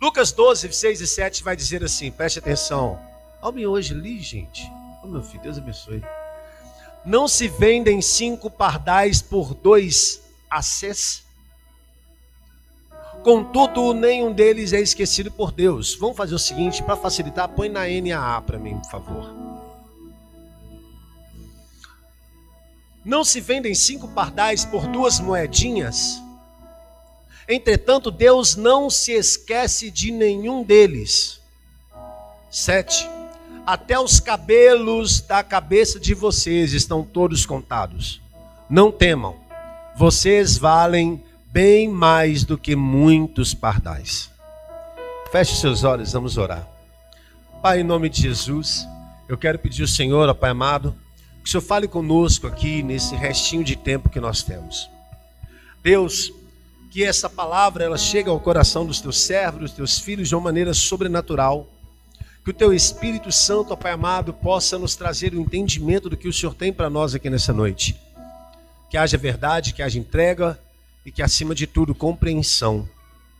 Lucas 12, 6 e 7 vai dizer assim, preste atenção. Homem hoje ali, gente. Oh, meu filho, Deus abençoe. Não se vendem 5 pardais por 2 assês? Contudo, nenhum deles é esquecido por Deus. Vamos fazer o seguinte, para facilitar, põe na NAA para mim, por favor. Não se vendem 5 pardais por 2 moedinhas? Entretanto, Deus não se esquece de nenhum deles. 7. Até os cabelos da cabeça de vocês estão todos contados. Não temam, vocês valem bem mais do que muitos pardais. Feche seus olhos, vamos orar. Pai, em nome de Jesus, eu quero pedir ao Senhor, ó Pai amado, que o Senhor fale conosco aqui nesse restinho de tempo que nós temos. Deus, que essa palavra ela chegue ao coração dos teus servos, dos teus filhos de uma maneira sobrenatural. Que o teu Espírito Santo, ó Pai amado, possa nos trazer o entendimento do que o Senhor tem para nós aqui nessa noite. Que haja verdade, que haja entrega e que acima de tudo compreensão.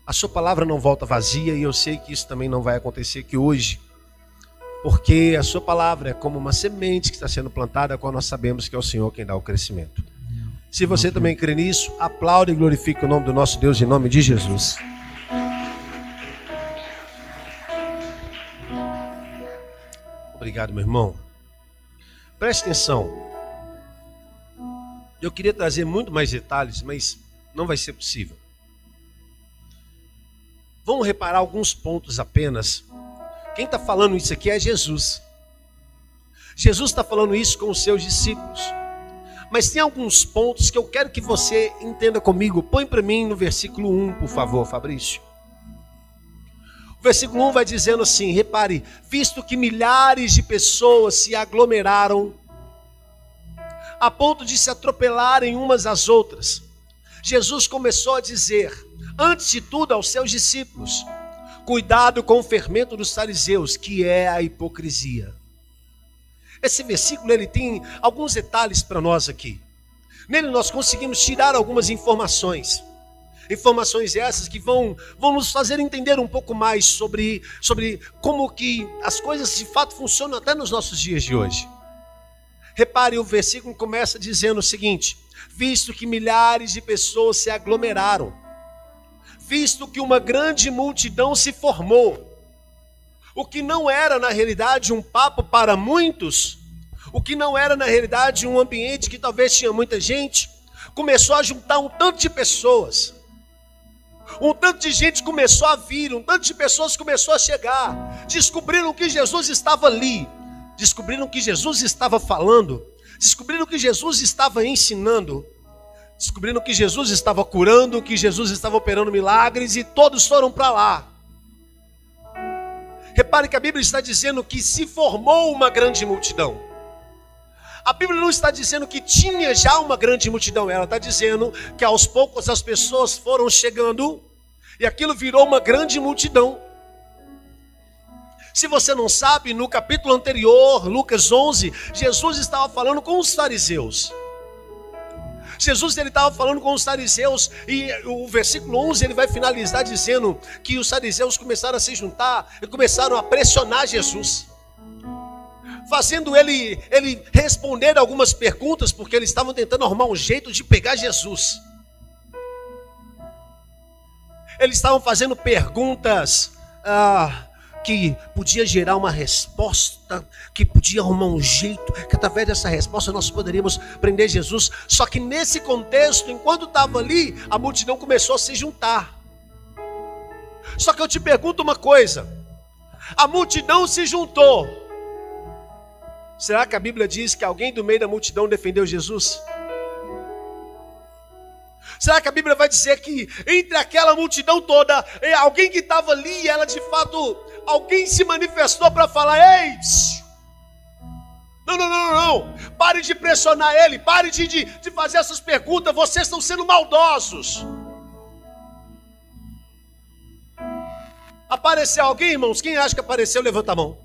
A sua palavra não volta vazia e eu sei que isso também não vai acontecer aqui hoje. Porque a sua palavra é como uma semente que está sendo plantada, a qual nós sabemos que é o Senhor quem dá o crescimento. Se você também crê nisso, aplaude e glorifique o nome do nosso Deus em nome de Jesus. Obrigado, meu irmão. Preste atenção. Eu queria trazer muito mais detalhes, mas não vai ser possível. Vamos reparar alguns pontos apenas. Quem está falando isso aqui é Jesus. Jesus está falando isso com os seus discípulos. Mas tem alguns pontos que eu quero que você entenda comigo. Põe para mim no versículo 1, por favor, Fabrício. O versículo 1 vai dizendo assim, repare, visto que milhares de pessoas se aglomeraram a ponto de se atropelarem umas às outras, Jesus começou a dizer, antes de tudo aos seus discípulos, cuidado com o fermento dos fariseus, que é a hipocrisia. Esse versículo ele tem alguns detalhes para nós aqui. Nele nós conseguimos tirar algumas informações. Informações essas que vão nos fazer entender um pouco mais sobre como que as coisas de fato funcionam até nos nossos dias de hoje. Repare, o versículo começa dizendo o seguinte, visto que milhares de pessoas se aglomeraram, visto que uma grande multidão se formou, o que não era na realidade um papo para muitos, o que não era na realidade um ambiente que talvez tinha muita gente, começou a juntar um tanto de pessoas. Um tanto de gente começou a vir, um tanto de pessoas começou a chegar. Descobriram que Jesus estava ali. Descobriram que Jesus estava falando. Descobriram que Jesus estava ensinando. Descobriram que Jesus estava curando, que Jesus estava operando milagres e todos foram para lá. Repare que a Bíblia está dizendo que se formou uma grande multidão. A Bíblia não está dizendo que tinha já uma grande multidão, ela está dizendo que aos poucos as pessoas foram chegando e aquilo virou uma grande multidão. Se você não sabe, no capítulo anterior, Lucas 11, Jesus estava falando com os fariseus. Jesus ele estava falando com os fariseus e o versículo 11 ele vai finalizar dizendo que os fariseus começaram a se juntar e começaram a pressionar Jesus, fazendo ele responder algumas perguntas, porque eles estavam tentando arrumar um jeito de pegar Jesus. Eles estavam fazendo perguntas que podia gerar uma resposta, que podia arrumar um jeito, que através dessa resposta nós poderíamos prender Jesus. Só que nesse contexto, enquanto estava ali, a multidão começou a se juntar. Só que eu te pergunto uma coisa, a multidão se juntou, será que a Bíblia diz que alguém do meio da multidão defendeu Jesus? Será que a Bíblia vai dizer que entre aquela multidão toda, alguém que estava ali, ela de fato, alguém se manifestou para falar, ei, não, pare de pressionar ele, pare de fazer essas perguntas, vocês estão sendo maldosos. Apareceu alguém, irmãos? Quem acha que apareceu, levanta a mão.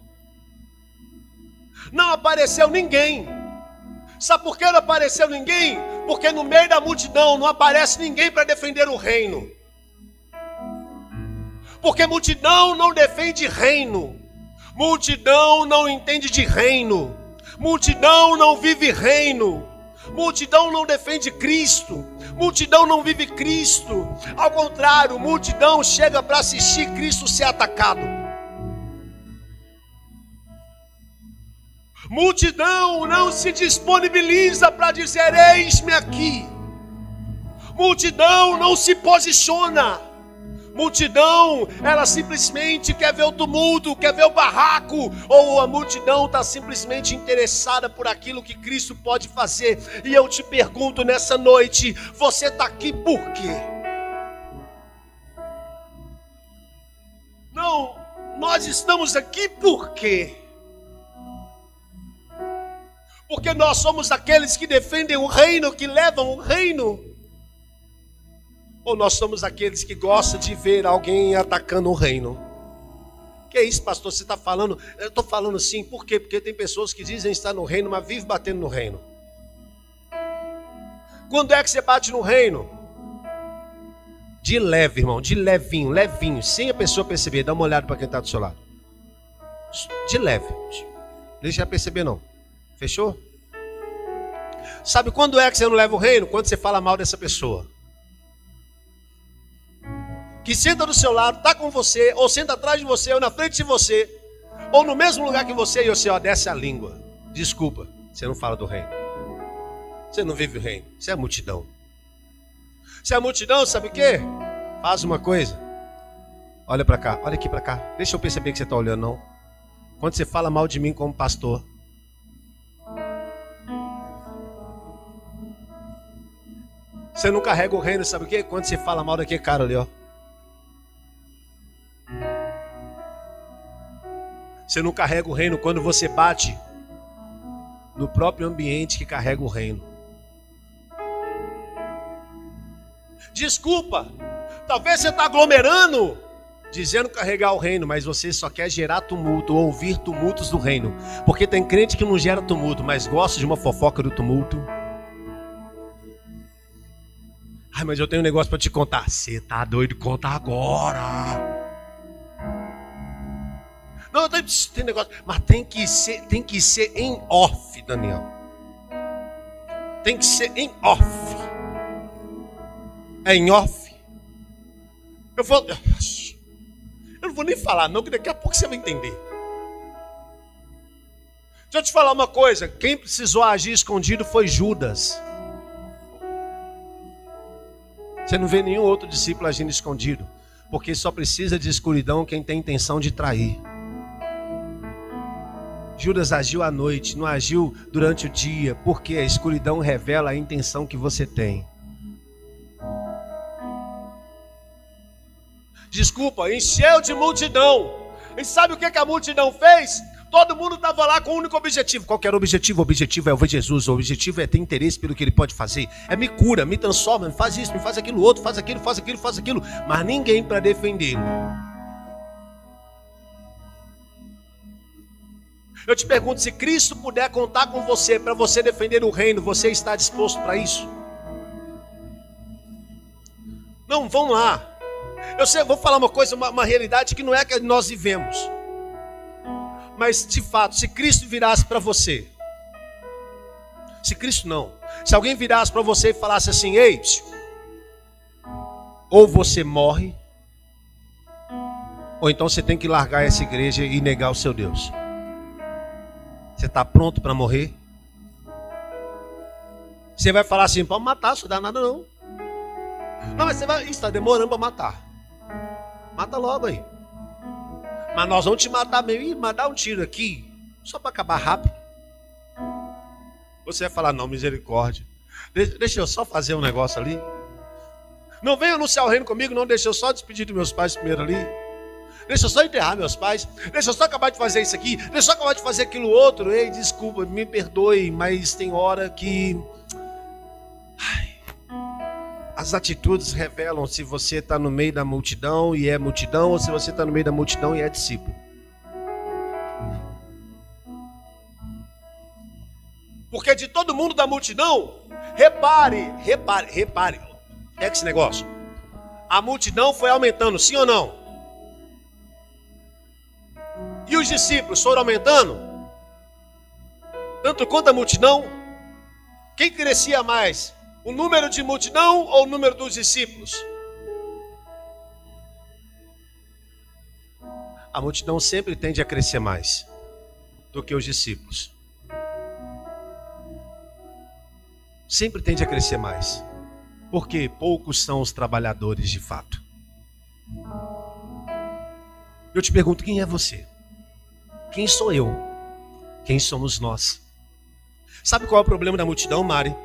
Não apareceu ninguém. Sabe por que não apareceu ninguém? Porque no meio da multidão não aparece ninguém para defender o reino. Porque multidão não defende reino. Multidão não entende de reino. Multidão não vive reino. Multidão não defende Cristo. Multidão não vive Cristo. Ao contrário, multidão chega para assistir Cristo ser atacado. Multidão não se disponibiliza para dizer: eis-me aqui. Multidão não se posiciona. Multidão, ela simplesmente quer ver o tumulto, quer ver o barraco, ou a multidão está simplesmente interessada por aquilo que Cristo pode fazer. E eu te pergunto nessa noite: você está aqui por quê? Não, nós estamos aqui por quê? Porque nós somos aqueles que defendem o reino, que levam o reino? Ou nós somos aqueles que gostam de ver alguém atacando o reino? Que é isso, pastor? Você está falando? Eu estou falando sim, por quê? Porque tem pessoas que dizem estar no reino, mas vivem batendo no reino. Quando é que você bate no reino? De leve, irmão, de levinho, levinho, sem a pessoa perceber. Dá uma olhada para quem está do seu lado. De leve. Deixa ela perceber não. Fechou? Sabe quando é que você não leva o reino? Quando você fala mal dessa pessoa. Que senta do seu lado, está com você, ou senta atrás de você, ou na frente de você, ou no mesmo lugar que você, e você, ó, desce a língua. Desculpa, você não fala do reino. Você não vive o reino, você é a multidão. Você é a multidão, sabe o quê? Faz uma coisa. Olha para cá, olha aqui para cá. Deixa eu perceber que você está olhando, não. Quando você fala mal de mim como pastor, você não carrega o reino, sabe o quê? Quando você fala mal daquele cara ali, ó. Você não carrega o reino quando você bate no próprio ambiente que carrega o reino. Desculpa, talvez você está aglomerando, dizendo carregar o reino, mas você só quer gerar tumulto, ou ouvir tumultos do reino. Porque tem crente que não gera tumulto, mas gosta de uma fofoca do tumulto. Ai, mas eu tenho um negócio para te contar. Você tá doido? Conta agora. Não, tem negócio, mas tem que ser em off, Daniel. Tem que ser em off. É em off? Eu não vou nem falar não, que daqui a pouco você vai entender. Deixa eu te falar uma coisa. Quem precisou agir escondido foi Judas. Você não vê nenhum outro discípulo agindo escondido, porque só precisa de escuridão quem tem intenção de trair. Judas agiu à noite, não agiu durante o dia, porque a escuridão revela a intenção que você tem. Desculpa, encheu de multidão. E sabe o que a multidão fez? Todo mundo estava lá com um único objetivo. Qual que era o objetivo? O objetivo é ver Jesus. O objetivo é ter interesse pelo que ele pode fazer. É me cura, me transforma, me faz isso, me faz aquilo outro, faz aquilo. Mas ninguém para defender. Eu te pergunto, se Cristo puder contar com você para você defender o reino, você está disposto para isso? Não, vamos lá. Eu sei, vou falar uma coisa, uma realidade que não é a que nós vivemos. Mas de fato, se Cristo virasse para você, se alguém virasse para você e falasse assim: ei, ou você morre, ou então você tem que largar essa igreja e negar o seu Deus. Você está pronto para morrer? Você vai falar assim: pode matar, isso não dá nada não. Não, mas você vai, está demorando para matar. Mata logo aí. Mas nós vamos te matar mesmo, mas dá um tiro aqui, só para acabar rápido. Você vai falar: não, misericórdia. Deixa eu só fazer um negócio ali. Não venha anunciar o reino comigo, não. Deixa eu só despedir dos meus pais primeiro ali. Deixa eu só enterrar meus pais. Deixa eu só acabar de fazer isso aqui. Deixa eu só acabar de fazer aquilo outro. Ei, desculpa, me perdoe, mas tem hora que as atitudes revelam se você está no meio da multidão e é multidão, ou se você está no meio da multidão e é discípulo. Porque de todo mundo da multidão, repare, é que esse negócio, a multidão foi aumentando, sim ou não? E os discípulos foram aumentando? Tanto quanto a multidão? Quem crescia mais? O número de multidão ou o número dos discípulos? A multidão sempre tende a crescer mais do que os discípulos. Sempre tende a crescer mais. Porque poucos são os trabalhadores de fato. Eu te pergunto, quem é você? Quem sou eu? Quem somos nós? Sabe qual é o problema da multidão, Mari?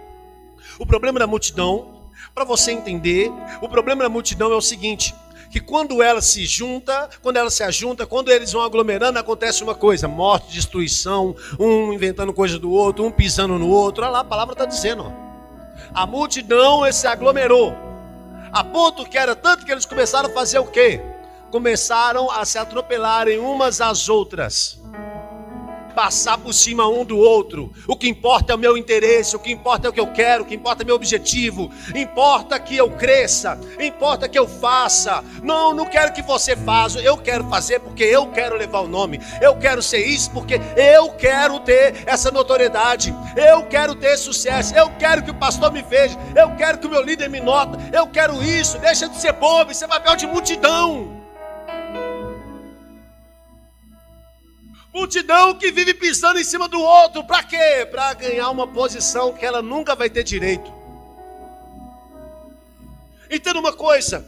O problema da multidão, para você entender, o problema da multidão é o seguinte, que quando ela se ajunta, quando eles vão aglomerando, acontece uma coisa, morte, destruição, um inventando coisa do outro, um pisando no outro. Olha lá, a palavra está dizendo, ó. A multidão se aglomerou, a ponto que era tanto que eles começaram a fazer o quê? Começaram a se atropelarem umas às outras, passar por cima um do outro. O que importa é o meu interesse, o que importa é o que eu quero, o que importa é o meu objetivo, importa que eu cresça, importa que eu faça. Não quero que você faça, eu quero fazer porque eu quero levar o nome, eu quero ser isso porque eu quero ter essa notoriedade, eu quero ter sucesso, eu quero que o pastor me veja, eu quero que o meu líder me nota, eu quero isso. Deixa de ser bobo, isso é papel de multidão. Multidão que vive pisando em cima do outro, para quê? Para ganhar uma posição que ela nunca vai ter direito. Entenda uma coisa,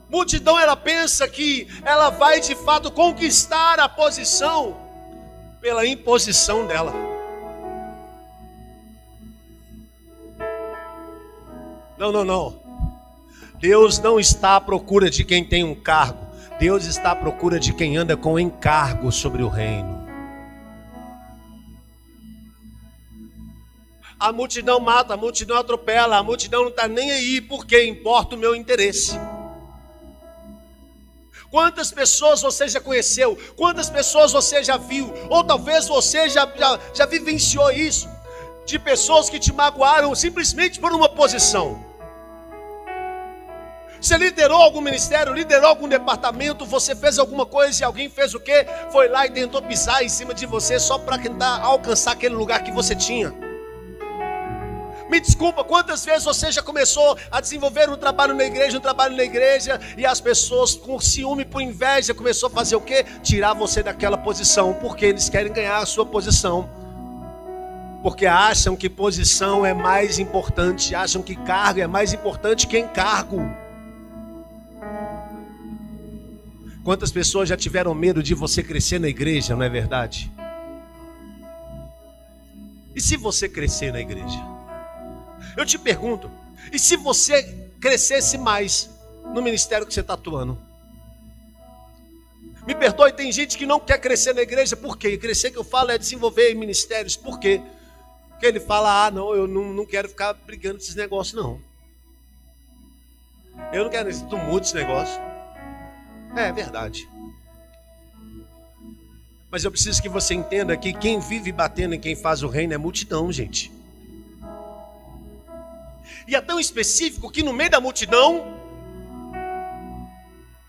multidão ela pensa que ela vai de fato conquistar a posição pela imposição dela. Não. Deus não está à procura de quem tem um cargo. Deus está à procura de quem anda com encargo sobre o reino. A multidão mata, a multidão atropela, a multidão não está nem aí porque importa o meu interesse. Quantas pessoas você já conheceu? Quantas pessoas você já viu? Ou talvez você já vivenciou isso, de pessoas que te magoaram simplesmente por uma posição. Você liderou algum ministério, liderou algum departamento, você fez alguma coisa e alguém fez o quê? Foi lá e tentou pisar em cima de você só para tentar alcançar aquele lugar que você tinha. Me desculpa, quantas vezes você já começou a desenvolver um trabalho na igreja, e as pessoas com ciúme, por inveja, começou a fazer o quê? Tirar você daquela posição, porque eles querem ganhar a sua posição. Porque acham que posição é mais importante, acham que cargo é mais importante que encargo. Quantas pessoas já tiveram medo de você crescer na igreja, não é verdade? E se você crescer na igreja? Eu te pergunto, e se você crescesse mais no ministério que você está atuando? Me perdoe, tem gente que não quer crescer na igreja, por quê? Crescer que eu falo é desenvolver ministérios, por quê? Porque ele fala, não, eu não quero ficar brigando com esses negócios, não. Eu não quero esse tumulto, esse negócio. É verdade. Mas eu preciso que você entenda que quem vive batendo em quem faz o reino é multidão, gente. E é tão específico que no meio da multidão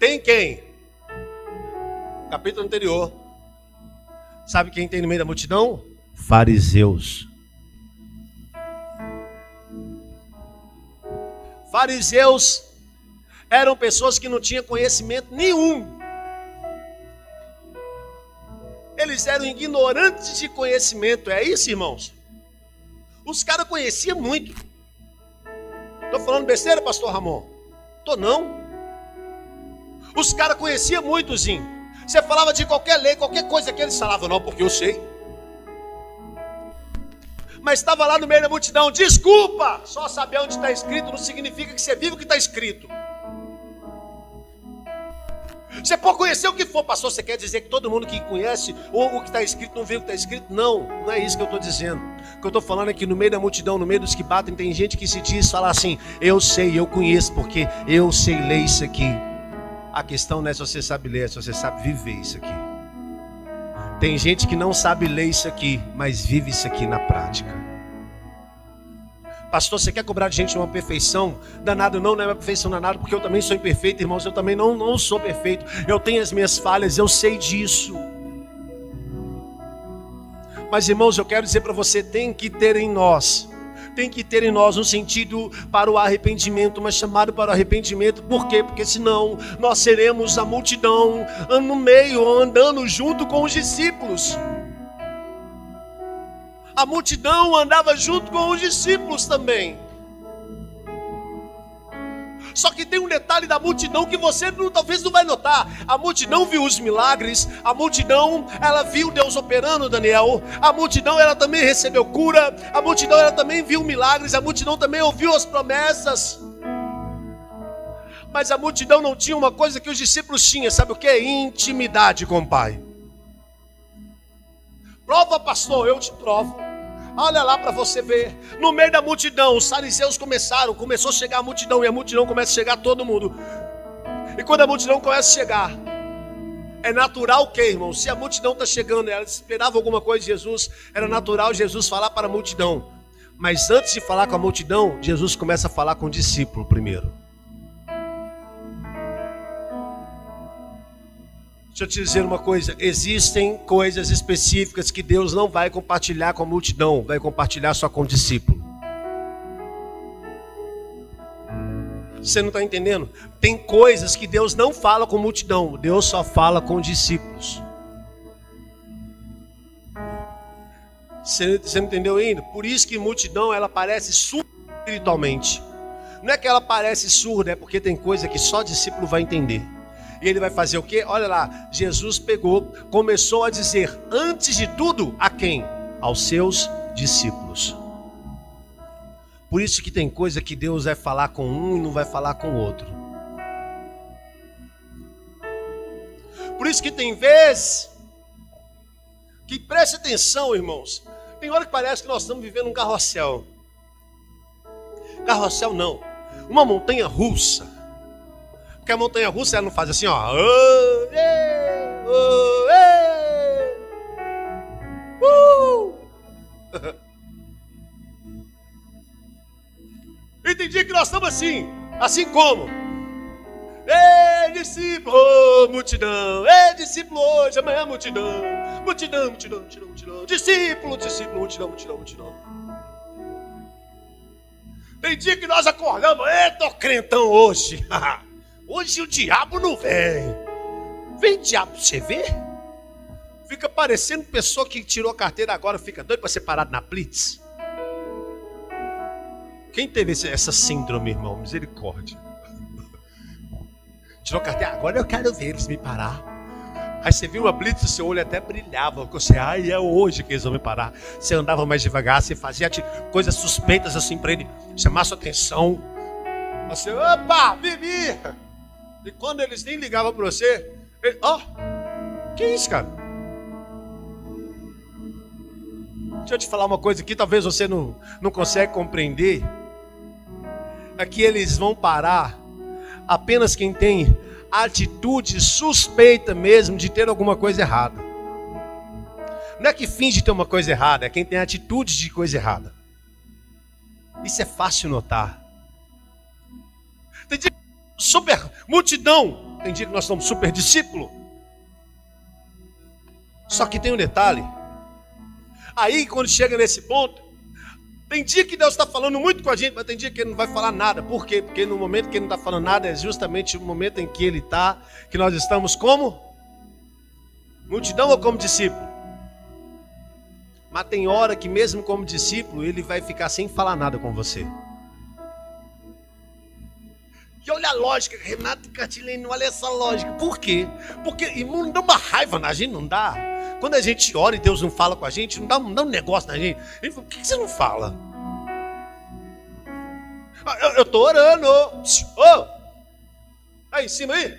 tem quem? Capítulo anterior. Sabe quem tem no meio da multidão? Fariseus. Fariseus eram pessoas que não tinham conhecimento nenhum. Eles eram ignorantes de conhecimento. É isso, irmãos? Os caras conheciam muito. Estou falando besteira, pastor Ramon? Estou não. Os caras conheciam muito, Zinho. Você falava de qualquer lei, qualquer coisa que eles falavam, não, porque eu sei. Mas estava lá no meio da multidão. Desculpa, só saber onde está escrito não significa que você vive o que está escrito. Você pode conhecer o que for, pastor. Você quer dizer que todo mundo que conhece o que está escrito não vê o que está escrito? Não é isso que eu estou dizendo. O que eu estou falando é que no meio da multidão, no meio dos que batem, tem gente que se diz, fala assim, eu sei, eu conheço, porque eu sei ler isso aqui. A questão não é se você sabe ler, é se você sabe viver isso aqui. Tem gente que não sabe ler isso aqui, mas vive isso aqui na prática. Pastor, você quer cobrar de gente uma perfeição? Danado não é uma perfeição danada, porque eu também sou imperfeito, irmãos. Eu também não sou perfeito. Eu tenho as minhas falhas, eu sei disso. Mas, irmãos, eu quero dizer para você, tem que ter em nós um sentido para o arrependimento, mas chamado para o arrependimento. Por quê? Porque senão nós seremos a multidão no meio, andando junto com os discípulos. A multidão andava junto com os discípulos também. Só que tem um detalhe da multidão que você talvez não vai notar. A multidão viu os milagres. A multidão, ela viu Deus operando, Daniel. A multidão, ela também recebeu cura. A multidão, ela também viu milagres. A multidão também ouviu as promessas. Mas a multidão não tinha uma coisa que os discípulos tinham. Sabe o que? Intimidade com o Pai. Prova, pastor, eu te provo. Olha lá para você ver. No meio da multidão, os fariseus começou a chegar a multidão. E a multidão começa a chegar todo mundo. E quando a multidão começa a chegar, é natural que, irmão, se a multidão está chegando, ela esperava alguma coisa de Jesus, era natural Jesus falar para a multidão. Mas antes de falar com a multidão, Jesus começa a falar com o discípulo primeiro. Deixa eu te dizer uma coisa, existem coisas específicas que Deus não vai compartilhar com a multidão, vai compartilhar só com o discípulo. Você não está entendendo? Tem coisas que Deus não fala com a multidão, Deus só fala com os discípulos. Você não entendeu ainda? Por isso que multidão, ela parece surda espiritualmente. Não é que ela parece surda, é porque tem coisa que só discípulo vai entender. E ele vai fazer o quê? Olha lá, Jesus começou a dizer, antes de tudo, a quem? Aos seus discípulos. Por isso que tem coisa que Deus vai falar com um e não vai falar com o outro. Por isso que tem vezes que preste atenção, irmãos. Tem hora que parece que nós estamos vivendo um carrossel. Carrossel não, uma montanha russa. Porque a montanha russa ela não faz assim, ó. E tem dia que nós estamos assim como? Ei, discípulo, multidão. Ei, discípulo hoje, amanhã multidão. Multidão. Discípulo, multidão. Tem dia que nós acordamos, tô crentão hoje. Hoje o diabo não vem. Vem diabo pra você ver. Fica parecendo pessoa que tirou a carteira agora, fica doido para ser parado na blitz. Quem teve essa síndrome, irmão? Misericórdia. Tirou a carteira, agora eu quero ver eles me parar. Aí você viu uma blitz, o seu olho até brilhava. Você, é hoje que eles vão me parar. Você andava mais devagar, você fazia coisas suspeitas assim para ele chamar sua atenção. Você, opa, Vivi! E quando eles nem ligavam para você, que isso, cara? Deixa eu te falar uma coisa aqui, talvez você não consegue compreender. É que eles vão parar apenas quem tem atitude suspeita mesmo de ter alguma coisa errada. Não é que finge ter uma coisa errada, é quem tem atitude de coisa errada. Isso é fácil notar. Tem dia que super multidão, tem dia que nós somos super discípulo. Só que tem um detalhe. Aí quando chega nesse ponto, tem dia que Deus está falando muito com a gente, mas tem dia que Ele não vai falar nada. Por quê? Porque no momento que Ele não está falando nada, é justamente o momento em que Ele está, que nós estamos como? Multidão ou como discípulo? Mas tem hora que mesmo como discípulo, Ele vai ficar sem falar nada com você. E olha a lógica, Renato Cartilene, olha essa lógica. Por quê? Porque, irmão, não dá uma raiva na gente, não dá. Quando a gente ora e Deus não fala com a gente, não dá um negócio na gente. Ele fala, por que você não fala? Eu tô orando. Aí em cima aí.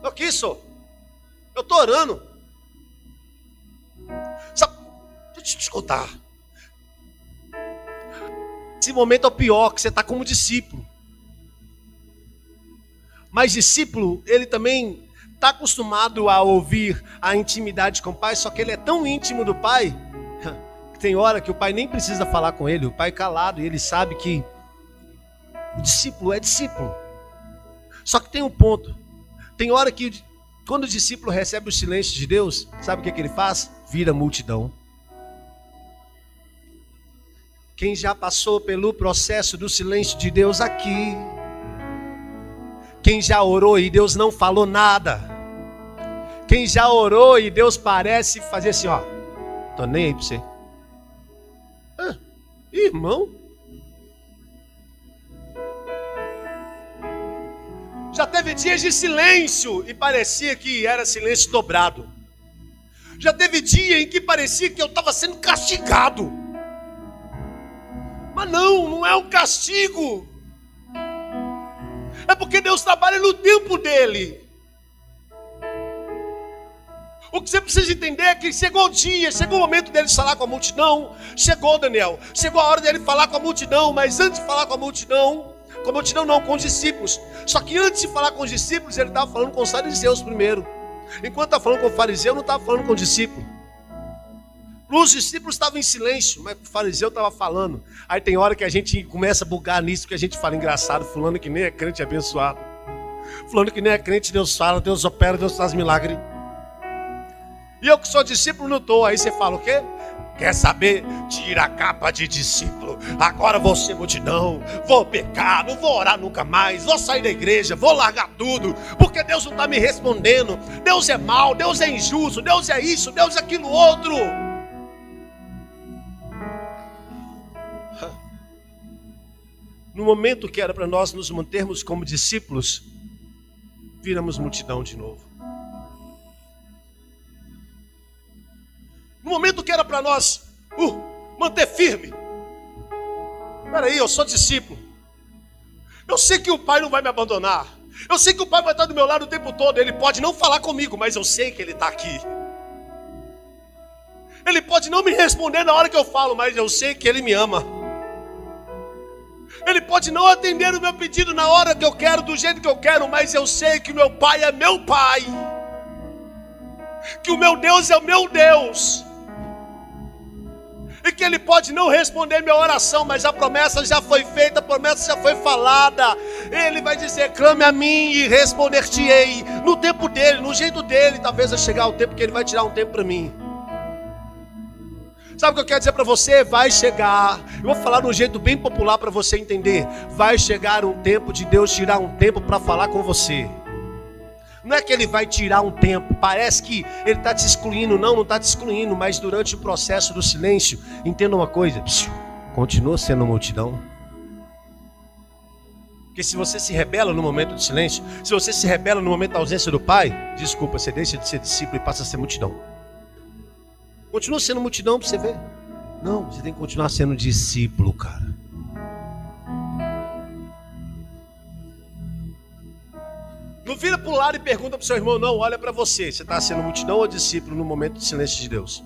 O que isso? Eu tô orando. Sabe, deixa eu te contar. Esse momento é o pior, que você está como discípulo. Mas discípulo, ele também está acostumado a ouvir a intimidade com o Pai, só que ele é tão íntimo do Pai, que Tem hora que o pai nem precisa falar com ele, o pai é calado, e ele sabe que o discípulo é discípulo. Só que tem um ponto. Tem hora que, quando o discípulo recebe o silêncio de Deus, sabe o que ele faz? Vira multidão. Quem já passou pelo processo do silêncio de Deus aqui? Quem já orou e Deus não falou nada? Quem já orou e Deus parece fazer assim, ó, tô nem aí pra você. Irmão, já teve dias de silêncio e parecia que era silêncio dobrado. Já teve dia em que parecia que eu estava sendo castigado. Mas não é um castigo. É porque Deus trabalha no tempo dele. O que você precisa entender é que chegou o dia, chegou o momento dele falar com a multidão. Chegou, Daniel, chegou a hora dele falar com a multidão. Mas antes de falar com a multidão não, com os discípulos. Só que antes de falar com os discípulos, ele estava falando com os fariseus primeiro. Enquanto estava falando com o fariseu, não estava falando com o discípulo. Os discípulos estavam em silêncio, mas o fariseu estava falando. Aí tem hora que a gente começa a bugar nisso, que a gente fala engraçado, fulano que nem é crente abençoado. Fulano que nem é crente, Deus fala, Deus opera, Deus faz milagre. E eu que sou discípulo não estou. Aí você fala o quê? Quer saber? Tira a capa de discípulo. Agora vou ser multidão. Vou pecar, não vou orar nunca mais. Vou sair da igreja, vou largar tudo. Porque Deus não está me respondendo. Deus é mau, Deus é injusto. Deus é isso, Deus é aquilo outro. No momento que era para nós nos mantermos como discípulos, viramos multidão de novo. No momento que era para nós manter firme. Peraí, eu sou discípulo. Eu sei que o Pai não vai me abandonar. Eu sei que o Pai vai estar do meu lado o tempo todo. Ele pode não falar comigo, mas eu sei que Ele está aqui. Ele pode não me responder na hora que eu falo, mas eu sei que Ele me ama. Ele pode não atender o meu pedido na hora que eu quero, do jeito que eu quero, mas eu sei que o meu Pai é meu Pai. Que o meu Deus é o meu Deus. E que Ele pode não responder minha oração, mas a promessa já foi feita, a promessa já foi falada. Ele vai dizer, clame a mim e responder-te-ei. No tempo dele, no jeito dele. Talvez vai chegar o tempo que Ele vai tirar um tempo para mim. Sabe o que eu quero dizer para você? Vai chegar. Eu vou falar de um jeito bem popular para você entender. Vai chegar um tempo de Deus tirar um tempo para falar com você. Não é que Ele vai tirar um tempo, parece que Ele está te excluindo. Não está te excluindo, mas durante o processo do silêncio, entenda uma coisa, continua sendo multidão. Porque se você se rebela no momento do silêncio, se você se rebela no momento da ausência do Pai, desculpa, você deixa de ser discípulo e passa a ser multidão. Continua sendo multidão para você ver. Não, você tem que continuar sendo discípulo, cara. Não vira para o lado e pergunta para o seu irmão, não, olha para você. Você está sendo multidão ou discípulo no momento de silêncio de Deus?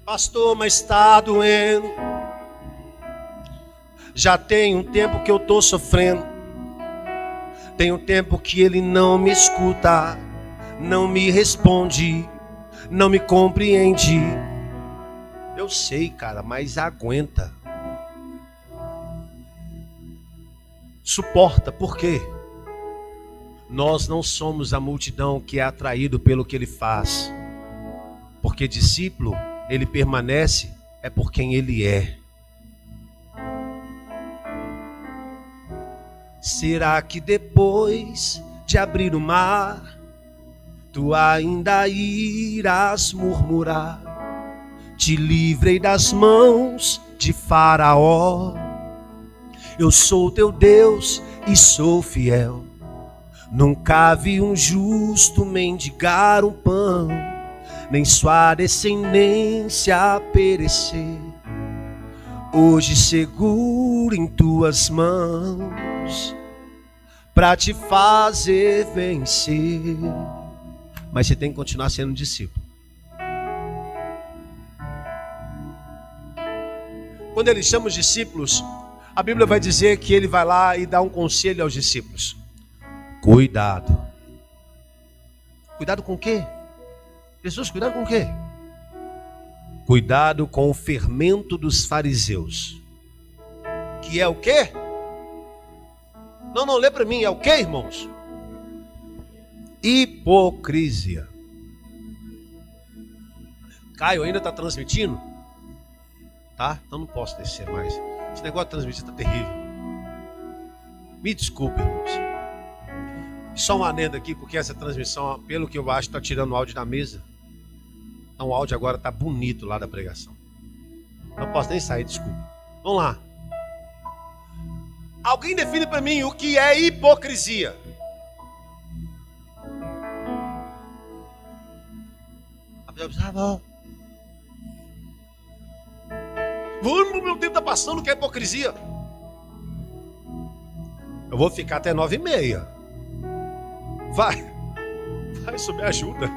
Pastor, mas está doendo. Já tem um tempo que eu estou sofrendo. Tem um tempo que Ele não me escuta, não me responde, não me compreende. Eu sei, cara, mas aguenta. Suporta, por quê? Nós não somos a multidão que é atraído pelo que Ele faz. Porque discípulo, ele permanece, é por quem ele é. Será que depois de abrir o mar, tu ainda irás murmurar? Te livrei das mãos de Faraó. Eu sou teu Deus e sou fiel. Nunca vi um justo mendigar um pão, nem sua descendência perecer. Hoje seguro em tuas mãos, pra te fazer vencer. Mas você tem que continuar sendo discípulo. Quando ele chama os discípulos, a Bíblia vai dizer que ele vai lá e dá um conselho aos discípulos. Cuidado. Cuidado com o quê? Jesus, cuidado com o quê? Cuidado com o fermento dos fariseus. Que é o quê? Não, lê para mim, é o quê, irmãos? Hipocrisia. Caio, ainda está transmitindo? Tá? Então não posso descer mais. Esse negócio de transmitir está terrível. Me desculpe, irmãos. Só um adendo aqui, porque essa transmissão, pelo que eu acho, está tirando o áudio da mesa. Então o áudio agora está bonito lá da pregação. Não posso nem sair, desculpa. Vamos lá. Alguém define para mim o que é hipocrisia. Meu tempo está passando, o que é hipocrisia? Eu vou ficar até 9h30. Vai, isso me ajuda.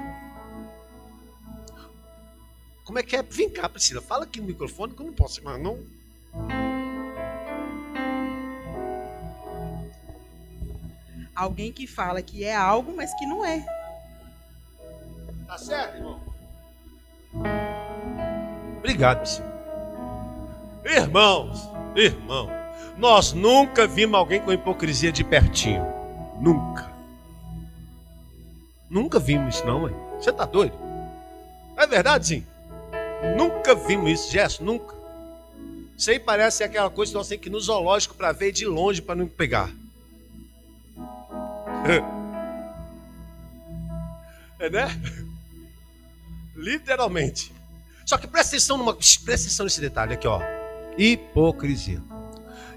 Como é que é? Vem cá, Priscila, fala aqui no microfone que eu não posso mais, não. Alguém que fala que é algo, mas que não é. Tá certo, irmão? Obrigado, Priscila. Irmãos, nós nunca vimos alguém com hipocrisia de pertinho. Nunca vimos isso não, mãe. Você tá doido? É verdade, sim. Nunca vimos isso, Gerson, nunca. Isso aí parece aquela coisa que nós temos que ir no zoológico para ver de longe para não pegar. É, né? Literalmente. Só que presta atenção nesse detalhe aqui, ó. Hipocrisia.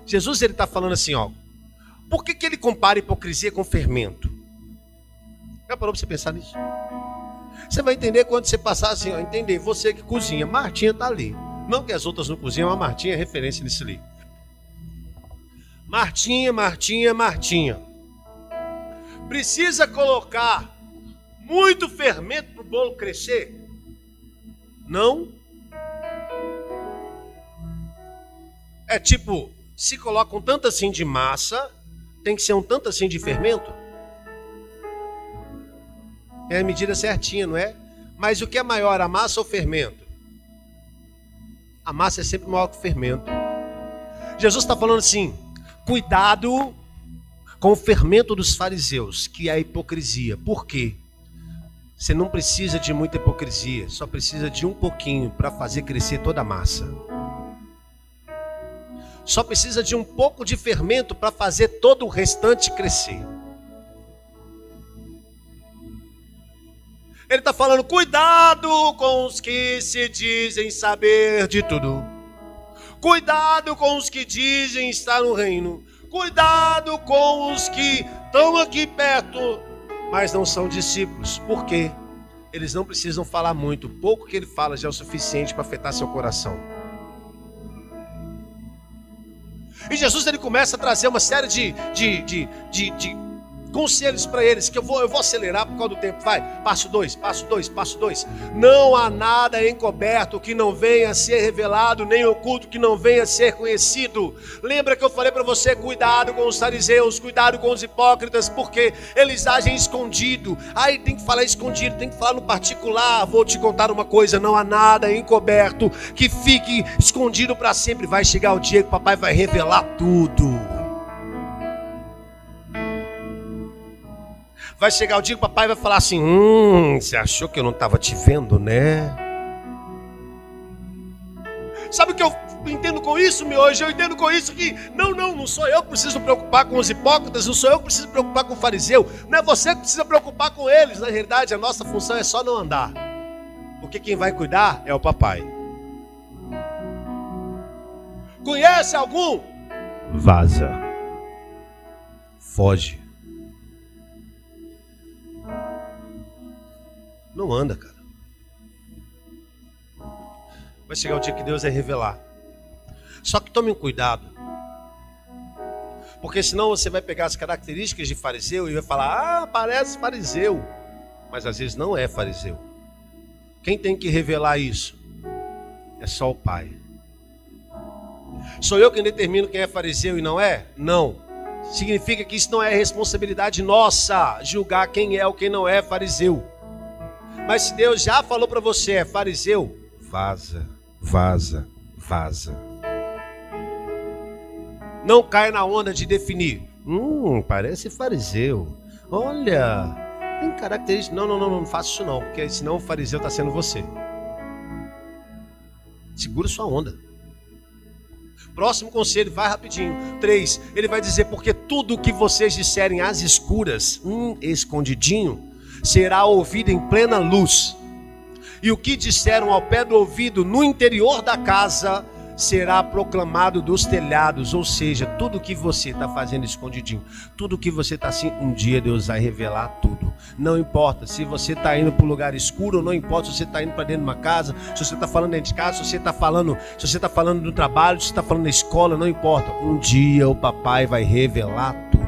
Jesus, ele está falando assim, ó. Por que ele compara hipocrisia com fermento? Já parou para você pensar nisso? Você vai entender quando você passar assim, ó. Entender, você que cozinha, Martinha está ali. Não que as outras não cozinham, mas Martinha é referência nisso ali. Martinha. Precisa colocar muito fermento para o bolo crescer? Não. É tipo, se coloca um tanto assim de massa, tem que ser um tanto assim de fermento? É a medida certinha, não é? Mas o que é maior, a massa ou o fermento? A massa é sempre maior que o fermento. Jesus está falando assim, cuidado com o fermento dos fariseus, que é a hipocrisia. Por quê? Você não precisa de muita hipocrisia, só precisa de um pouquinho para fazer crescer toda a massa. Só precisa de um pouco de fermento para fazer todo o restante crescer. Ele está falando, cuidado com os que se dizem saber de tudo. Cuidado com os que dizem estar no reino. Cuidado com os que estão aqui perto, mas não são discípulos. Por quê? Eles não precisam falar muito. O pouco que ele fala já é o suficiente para afetar seu coração. E Jesus, ele começa a trazer uma série de conselhos para eles, que eu vou acelerar por causa do tempo. Vai, passo 2. Não há nada encoberto que não venha a ser revelado, nem oculto que não venha a ser conhecido. Lembra que eu falei para você, cuidado com os fariseus, cuidado com os hipócritas, porque eles agem escondido. Aí tem que falar escondido, tem que falar no particular. Vou te contar uma coisa, não há nada encoberto que fique escondido para sempre. Vai chegar o dia que o papai vai revelar tudo. Vai chegar o dia que o papai vai falar assim, você achou que eu não estava te vendo, né? Sabe o que eu entendo com isso, meu? Hoje eu entendo com isso que não sou eu que preciso preocupar com os hipócritas, não sou eu que preciso preocupar com o fariseu, não é você que precisa preocupar com eles. Na realidade, a nossa função é só não andar, porque quem vai cuidar é o papai. Conhece algum? Vaza. Foge. Não anda, cara. Vai chegar o dia que Deus vai revelar. Só que tome um cuidado. Porque senão você vai pegar as características de fariseu e vai falar, parece fariseu. Mas às vezes não é fariseu. Quem tem que revelar isso? É só o Pai. Sou eu quem determino quem é fariseu e não é? Não. Significa que isso não é responsabilidade nossa, julgar quem é ou quem não é fariseu. Mas se Deus já falou para você, é fariseu, vaza, vaza, vaza. Não caia na onda de definir. Parece fariseu. Olha, tem características. Não faça isso não, porque senão o fariseu está sendo você. Segura sua onda. Próximo conselho, vai rapidinho. 3, ele vai dizer, porque tudo o que vocês disserem às escuras, escondidinho, será ouvido em plena luz. E o que disseram ao pé do ouvido, no interior da casa, será proclamado dos telhados. Ou seja, tudo que você está fazendo escondidinho, tudo que você está assim, um dia Deus vai revelar tudo. Não importa se você está indo para um lugar escuro, não importa se você está indo para dentro de uma casa, se você está falando dentro de casa, se você está falando no trabalho, se você está falando na escola, não importa. Um dia o papai vai revelar tudo.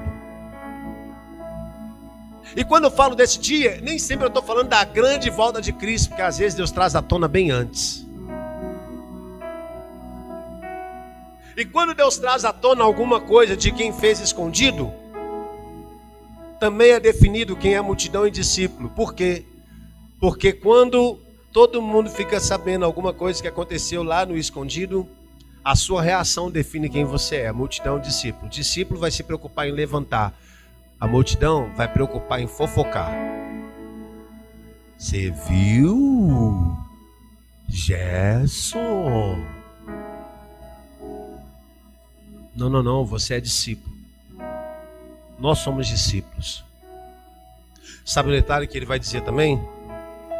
E quando eu falo desse dia, nem sempre eu estou falando da grande volta de Cristo, porque às vezes Deus traz à tona bem antes. E quando Deus traz à tona alguma coisa de quem fez escondido, também é definido quem é multidão e discípulo. Por quê? Porque quando todo mundo fica sabendo alguma coisa que aconteceu lá no escondido, a sua reação define quem você é, multidão e discípulo. O discípulo vai se preocupar em levantar, a multidão vai preocupar em fofocar. Você viu? Gerson? Não, você é discípulo. Nós somos discípulos. Sabe o detalhe que ele vai dizer também?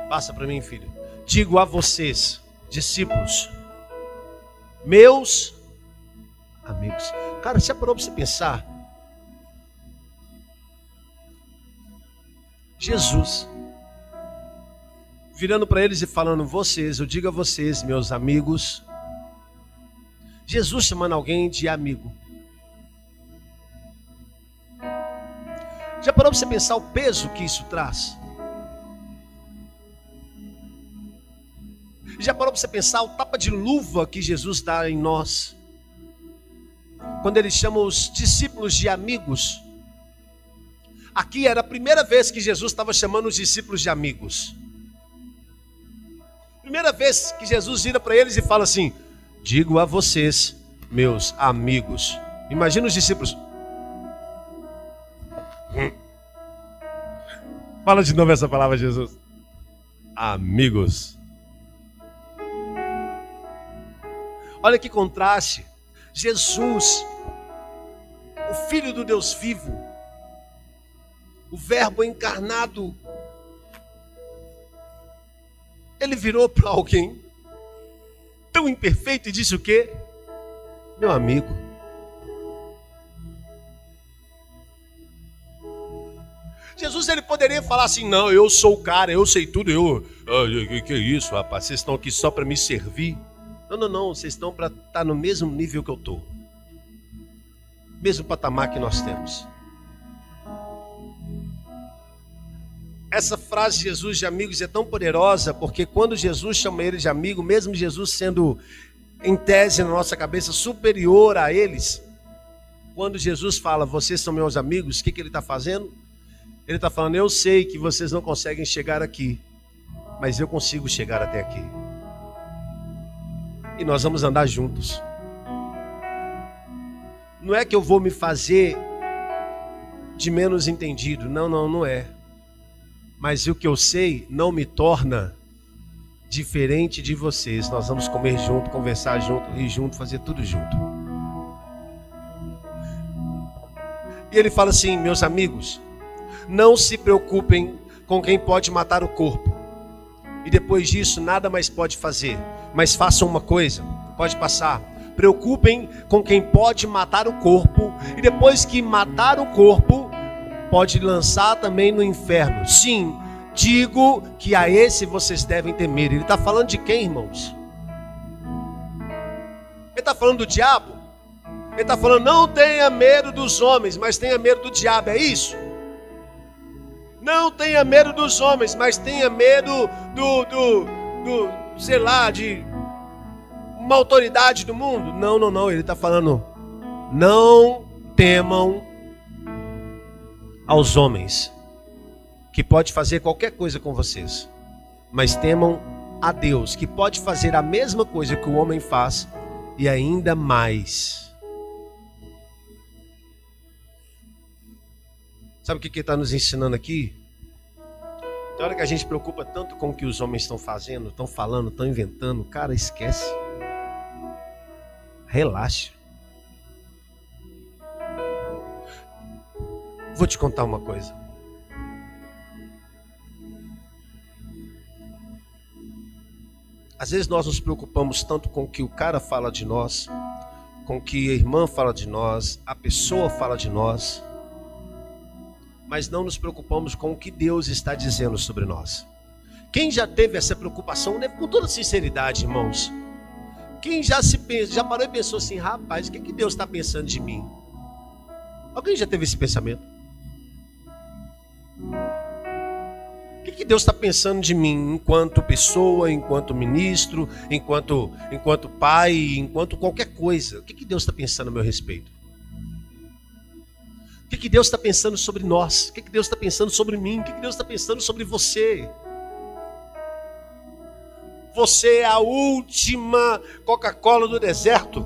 Passa para mim, filho. Digo a vocês, discípulos, meus amigos. Cara, já parou para você pensar? Jesus virando para eles e falando, vocês, eu digo a vocês, meus amigos. Jesus chamando alguém de amigo. Já parou para você pensar o peso que isso traz? Já parou para você pensar o tapa de luva que Jesus dá em nós? Quando ele chama os discípulos de amigos. Aqui era a primeira vez que Jesus estava chamando os discípulos de amigos. Primeira vez que Jesus vira para eles e fala assim, digo a vocês, meus amigos. Imagina os discípulos. Fala de novo essa palavra, Jesus. Amigos. Olha que contraste. Jesus, o Filho do Deus vivo, o Verbo encarnado, ele virou para alguém tão imperfeito e disse o quê? Meu amigo. Jesus, ele poderia falar assim, não, eu sou o cara, eu sei tudo, que é isso, rapaz, vocês estão aqui só para me servir. Não, vocês estão para estar no mesmo nível que eu estou. Mesmo patamar que nós temos. Essa frase de Jesus de amigos é tão poderosa, porque quando Jesus chama eles de amigo, mesmo Jesus sendo, em tese, na nossa cabeça, superior a eles, quando Jesus fala, vocês são meus amigos, o que ele está fazendo? Ele está falando, eu sei que vocês não conseguem chegar aqui, mas eu consigo chegar até aqui. E nós vamos andar juntos. Não é que eu vou me fazer de menos entendido, não é. Mas o que eu sei não me torna diferente de vocês. Nós vamos comer junto, conversar junto, rir junto, fazer tudo junto. E ele fala assim, meus amigos, não se preocupem com quem pode matar o corpo. E depois disso nada mais pode fazer. Mas façam uma coisa, pode passar. Preocupem com quem pode matar o corpo. E depois que matar o corpo, pode lançar também no inferno. Sim, digo que a esse vocês devem temer. Ele está falando de quem, irmãos? Ele está falando do diabo? Ele está falando, não tenha medo dos homens, mas tenha medo do diabo, é isso? Não tenha medo dos homens, mas tenha medo sei lá, de uma autoridade do mundo. Não, ele está falando, não temam aos homens, que pode fazer qualquer coisa com vocês. mas temam a Deus, que pode fazer a mesma coisa que o homem faz e ainda mais. Sabe o que ele está nos ensinando aqui? Tem hora que a gente preocupa tanto com o que os homens estão fazendo, estão falando, estão inventando. Cara, esquece. Relaxa. Vou te contar uma coisa. Às vezes nós nos preocupamos tanto com o que o cara fala de nós, com o que a irmã fala de nós, a pessoa fala de nós, mas não nos preocupamos com o que Deus está dizendo sobre nós. Quem já teve essa preocupação, com toda sinceridade, irmãos, quem já parou e pensou assim, rapaz, o que Deus está pensando de mim? Alguém já teve esse pensamento? O que Deus está pensando de mim enquanto pessoa, enquanto ministro, enquanto pai, enquanto qualquer coisa? O que Deus está pensando a meu respeito? O que Deus está pensando sobre nós? O que Deus está pensando sobre mim? O que Deus está pensando sobre você? Você é a última Coca-Cola do deserto.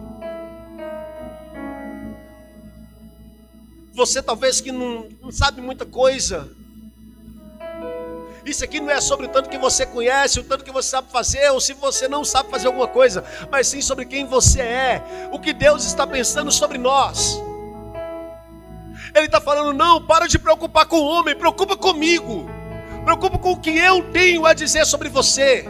Você talvez que não sabe muita coisa. Isso aqui não é sobre o tanto que você conhece, o tanto que você sabe fazer, ou se você não sabe fazer alguma coisa, mas sim sobre quem você é, o que Deus está pensando sobre nós. Ele está falando, não, para de preocupar com o homem, preocupa comigo, preocupa com o que eu tenho a dizer sobre você.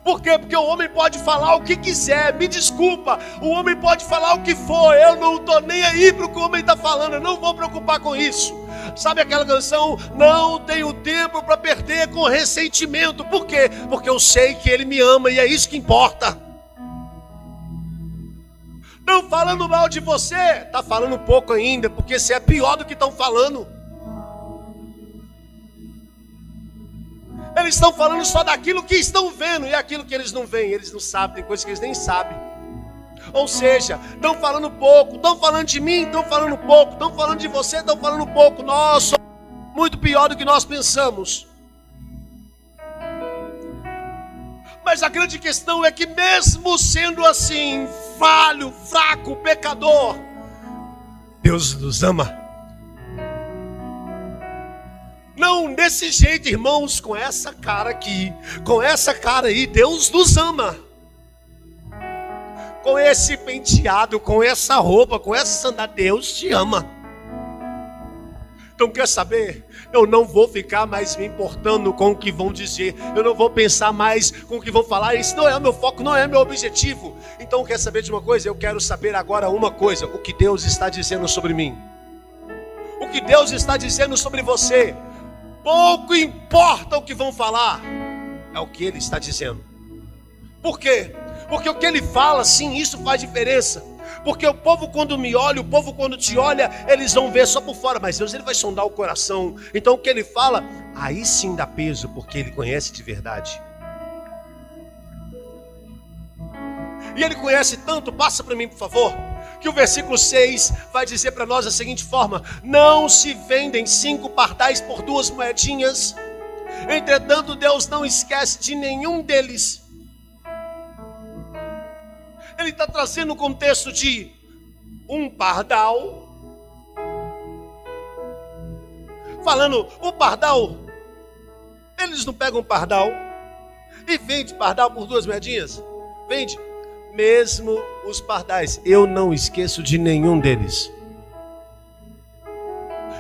Por quê? Porque o homem pode falar o que quiser, me desculpa, o homem pode falar o que for, eu não estou nem aí para o que o homem está falando, eu não vou preocupar com isso. Sabe aquela canção, não tenho tempo para perder com ressentimento, por quê? Porque eu sei que ele me ama e é isso que importa. Não falando mal de você, está falando pouco ainda, porque você é pior do que estão falando. Eles estão falando só daquilo que estão vendo, e aquilo que eles não veem, eles não sabem, tem coisas que eles nem sabem. Ou seja, estão falando pouco, estão falando de mim, estão falando pouco, estão falando de você, estão falando pouco. Nós somos muito pior do que nós pensamos. Mas a grande questão é que mesmo sendo assim, falho, fraco, pecador, Deus nos ama. Não desse jeito, irmãos, com essa cara aqui, com essa cara aí, Deus nos ama. Com esse penteado, com essa roupa, com essa sandália, Deus te ama. Então quer saber? Eu não vou ficar mais me importando com o que vão dizer. Eu não vou pensar mais com o que vão falar. Isso não é o meu foco, não é o meu objetivo. Então quer saber de uma coisa? Eu quero saber agora uma coisa. O que Deus está dizendo sobre mim. O que Deus está dizendo sobre você. Pouco importa o que vão falar. É o que Ele está dizendo. Por quê? Porque o que Ele fala, sim, isso faz diferença. Porque o povo quando me olha, o povo quando te olha, eles vão ver só por fora. Mas Deus, Ele vai sondar o coração. Então o que Ele fala, aí sim dá peso, porque Ele conhece de verdade. E Ele conhece tanto, passa para mim por favor, que o versículo 6 vai dizer para nós da seguinte forma: não se vendem 5 pardais por 2 moedinhas. Entretanto, Deus não esquece de nenhum deles. Ele está trazendo o contexto de um pardal. Falando, o pardal, eles não pegam pardal e vendem pardal por 2 moedinhas? Vende. Mesmo os pardais, eu não esqueço de nenhum deles.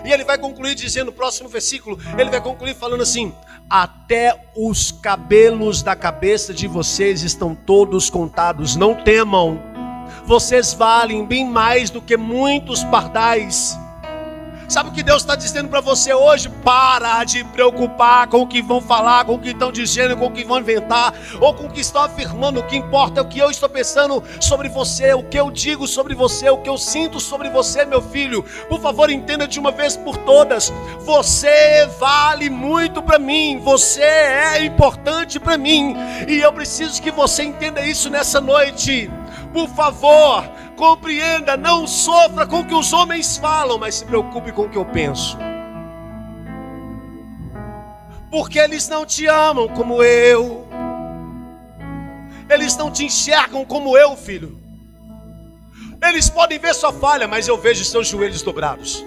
E ele vai concluir dizendo, no próximo versículo, ele vai concluir falando assim: até os cabelos da cabeça de vocês estão todos contados, não temam, vocês valem bem mais do que muitos pardais. Sabe o que Deus está dizendo para você hoje? Para de preocupar com o que vão falar, com o que estão dizendo, com o que vão inventar, ou com o que estão afirmando. O que importa é o que eu estou pensando sobre você, o que eu digo sobre você, o que eu sinto sobre você, meu filho. Por favor, entenda de uma vez por todas: você vale muito para mim, você é importante para mim, e eu preciso que você entenda isso nessa noite. Por favor, compreenda, não sofra com o que os homens falam, mas se preocupe com o que eu penso. porque eles não te amam como eu. Eles não te enxergam como eu, filho. Eles podem ver sua falha, mas eu vejo seus joelhos dobrados.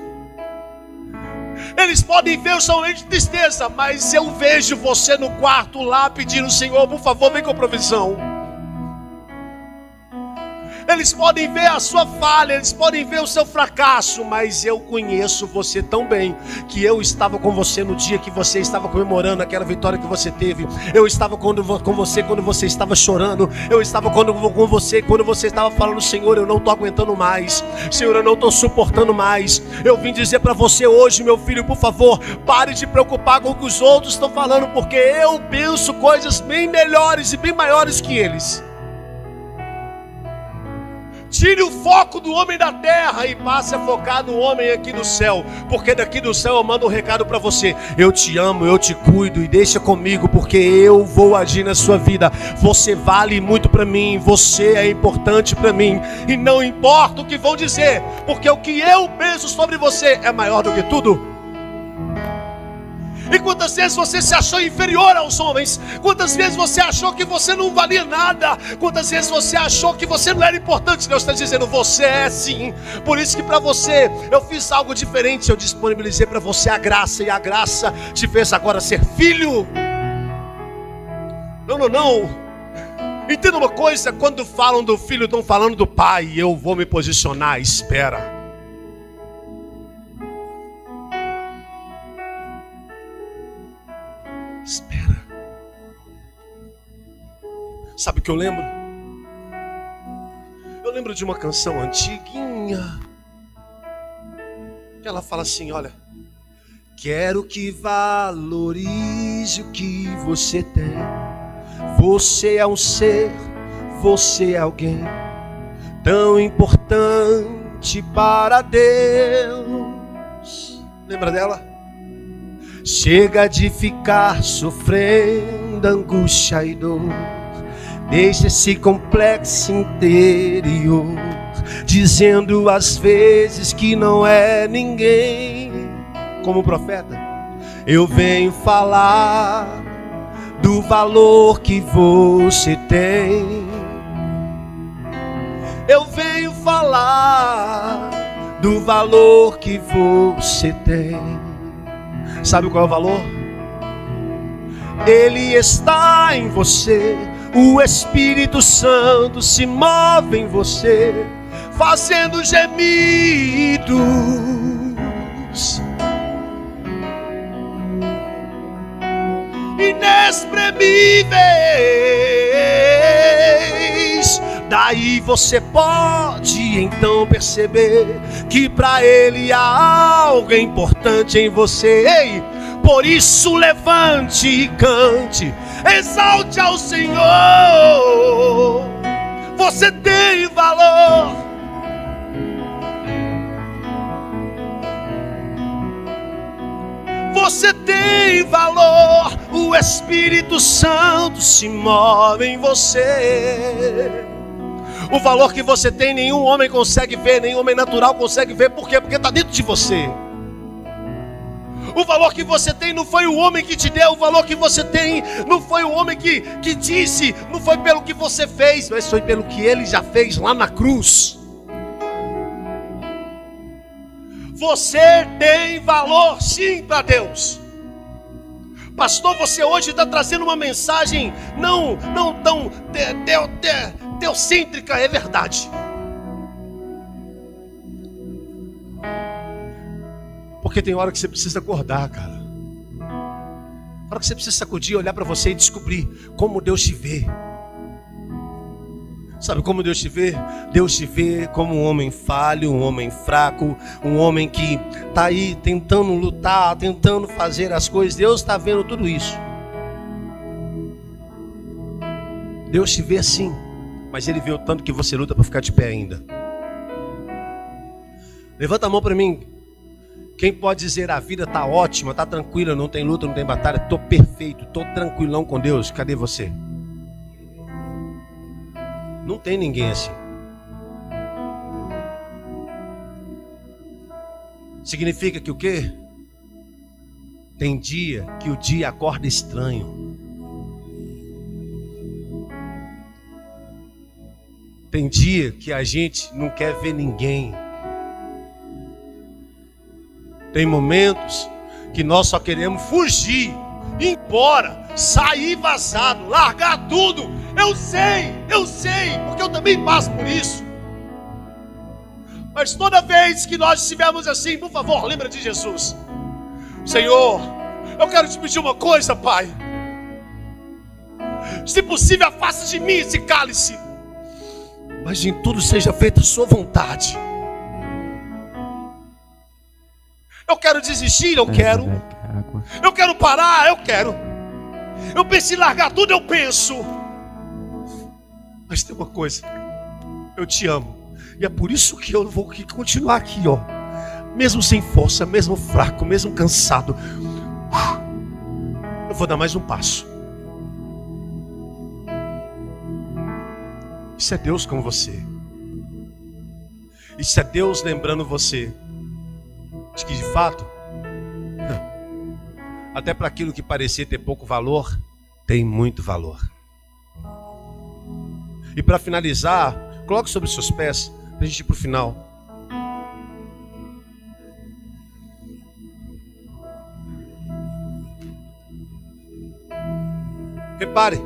Eles podem ver o seu momento de tristeza, mas eu vejo você no quarto lá pedindo: Senhor, por favor, vem com provisão. Eles podem ver a sua falha, eles podem ver o seu fracasso, mas eu conheço você tão bem que eu estava com você no dia que você estava comemorando aquela vitória que você teve. Eu estava com você quando você estava chorando. Eu estava com você quando você estava falando: Senhor, eu não estou aguentando mais. Senhor, eu não estou suportando mais. Eu vim dizer para você hoje, meu filho, por favor, pare de preocupar com o que os outros estão falando, porque eu penso coisas bem melhores e bem maiores que eles. Tire o foco do homem da terra e passe a focar no homem aqui do céu, porque daqui do céu eu mando um recado para você: eu te amo, eu te cuido, e deixa comigo, porque eu vou agir na sua vida. Você vale muito para mim, você é importante para mim, e não importa o que vão dizer, porque o que eu penso sobre você é maior do que tudo. E quantas vezes você se achou inferior aos homens? Quantas vezes você achou que você não valia nada? Quantas vezes você achou que você não era importante? Deus está dizendo: você é sim. Por isso que para você eu fiz algo diferente. Eu disponibilizei para você a graça, e a graça te fez agora ser filho. Não. Entenda uma coisa: quando falam do filho, estão falando do pai. Eu vou me posicionar, espera. Espera. Sabe o que eu lembro? Eu lembro de uma canção antiguinha que ela fala assim: olha, quero que valorize o que você tem. Você é um ser, você é alguém tão importante para Deus. Lembra dela? Chega de ficar sofrendo angústia e dor. Deixa esse complexo interior, dizendo às vezes que não é ninguém. Como profeta, eu venho falar do valor que você tem. Eu venho falar do valor que você tem. Sabe qual é o valor? Ele está em você. O Espírito Santo se move em você, fazendo gemidos inexprimíveis. Daí você pode então perceber que para Ele há algo importante em você. Ei, por isso levante e cante, exalte ao Senhor. Você tem valor. Você tem valor. O Espírito Santo se move em você. O valor que você tem, nenhum homem consegue ver, nenhum homem natural consegue ver. Por quê? Porque está dentro de você. O valor que você tem não foi o homem que te deu. O valor que você tem não foi o homem que disse. Não foi pelo que você fez, mas foi pelo que Ele já fez lá na cruz. Você tem valor sim para Deus. Pastor, você hoje está trazendo uma mensagem não tão teocêntrica. É verdade. Porque tem hora que você precisa acordar, cara. Hora que você precisa sacudir, olhar para você e descobrir como Deus te vê. Sabe como Deus te vê? Deus te vê como um homem falho, um homem fraco, um homem que está aí tentando lutar, tentando fazer as coisas. Deus está vendo tudo isso. Deus te vê assim, mas Ele vê o tanto que você luta para ficar de pé ainda. Levanta a mão para mim. Quem pode dizer: a vida está ótima, está tranquila, não tem luta, não tem batalha, estou perfeito, estou tranquilão com Deus? Cadê você? Não tem ninguém assim. Significa que o quê? Tem dia que o dia acorda estranho. Tem dia que a gente não quer ver ninguém. Tem momentos que nós só queremos fugir, ir embora, sair vazado, largar tudo. Eu sei, porque eu também passo por isso. Mas toda vez que nós estivermos assim, por favor, lembra de Jesus. Senhor, eu quero te pedir uma coisa, Pai. Se possível, afasta de mim esse cálice, mas em tudo seja feita a sua vontade. Eu quero desistir, eu quero. Eu quero parar, eu quero. Eu penso em largar tudo, eu penso. Mas tem uma coisa, eu te amo. E é por isso que eu vou continuar aqui, ó. Mesmo sem força, mesmo fraco, mesmo cansado. Eu vou dar mais um passo. Isso é Deus com você. Isso é Deus lembrando você de que de fato, até para aquilo que parecia ter pouco valor, tem muito valor. E para finalizar, coloque sobre os seus pés, para a gente ir para o final. Repare.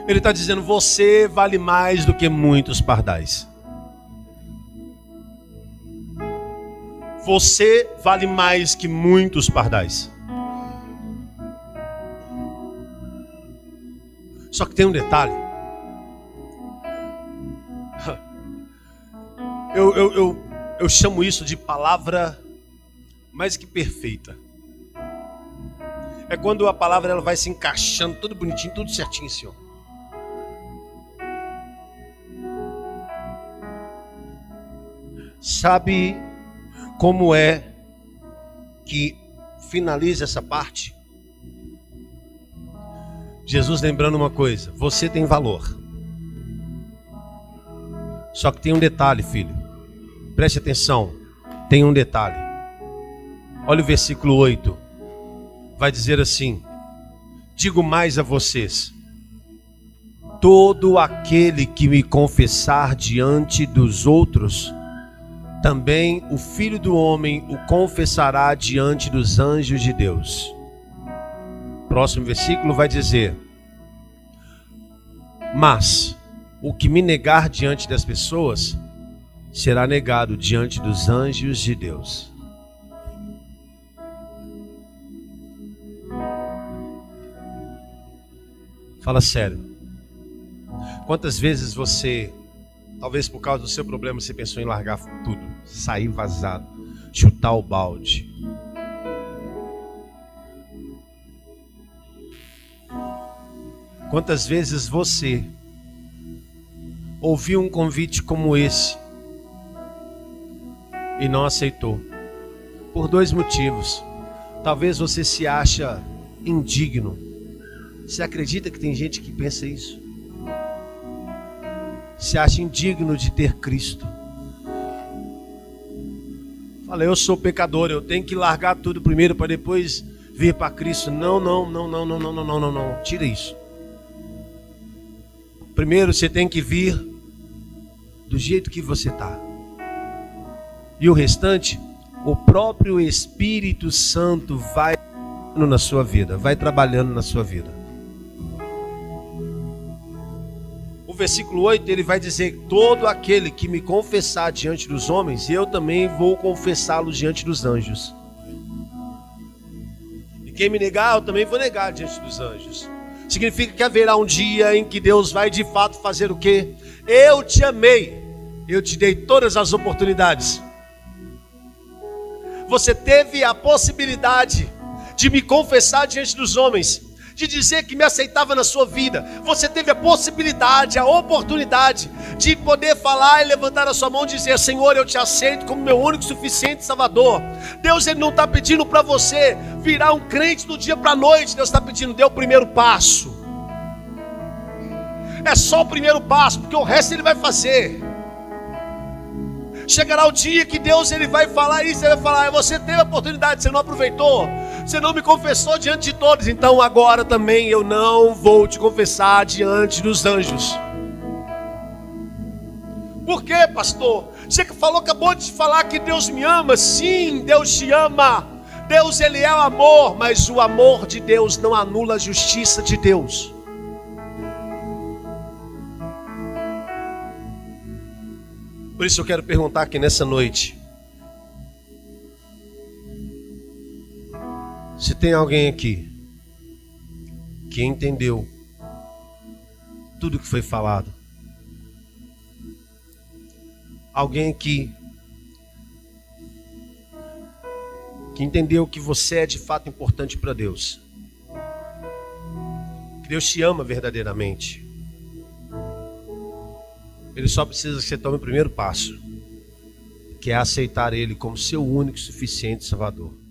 Ele está dizendo, você vale mais do que muitos pardais. Você vale mais que muitos pardais. Só que tem um detalhe. Eu chamo isso de palavra mais que perfeita. É quando a palavra ela vai se encaixando, tudo bonitinho, tudo certinho, Senhor. Sabe como é que finaliza essa parte? Jesus lembrando uma coisa: você tem valor. Só que tem um detalhe, filho. Preste atenção. Tem um detalhe. Olha o versículo 8. Vai dizer assim: digo mais a vocês: todo aquele que me confessar diante dos outros, também o Filho do Homem o confessará diante dos anjos de Deus. Próximo versículo vai dizer: mas o que me negar diante das pessoas, será negado diante dos anjos de Deus. Fala sério. Quantas vezes você, talvez por causa do seu problema, você pensou em largar tudo, sair vazado, chutar o balde? Quantas vezes você ouviu um convite como esse e não aceitou? Por dois motivos. Talvez você se acha indigno. Você acredita que tem gente que pensa isso? Se acha indigno de ter Cristo. Fala, eu sou pecador, eu tenho que largar tudo primeiro para depois vir para Cristo. Não. Tira isso. Primeiro você tem que vir do jeito que você está. E o restante, o próprio Espírito Santo vai na sua vida, vai trabalhando na sua vida. O versículo 8, ele vai dizer: todo aquele que me confessar diante dos homens, eu também vou confessá-lo diante dos anjos. E quem me negar, eu também vou negar diante dos anjos. Significa que haverá um dia em que Deus vai de fato fazer o quê? Eu te amei, eu te dei todas as oportunidades. Você teve a possibilidade de me confessar diante dos homens, de dizer que me aceitava na sua vida. Você teve a possibilidade, a oportunidade de poder falar e levantar a sua mão e dizer: Senhor, eu te aceito como meu único e suficiente Salvador. Deus, ele não está pedindo para você virar um crente do dia para a noite. Deus está pedindo: dê o primeiro passo. É só o primeiro passo, porque o resto ele vai fazer. Chegará o dia que Deus ele vai falar isso, ele vai falar: você teve a oportunidade, você não aproveitou, você não me confessou diante de todos, então agora também eu não vou te confessar diante dos anjos. Por quê, pastor? Você acabou de falar que Deus me ama. Sim, Deus te ama. Deus ele é o amor, mas o amor de Deus não anula a justiça de Deus. Por isso eu quero perguntar aqui nessa noite: se tem alguém aqui que entendeu tudo que foi falado, alguém aqui que entendeu que você é de fato importante para Deus, que Deus te ama verdadeiramente, Ele só precisa que você tome o primeiro passo, que é aceitar Ele como seu único e suficiente Salvador.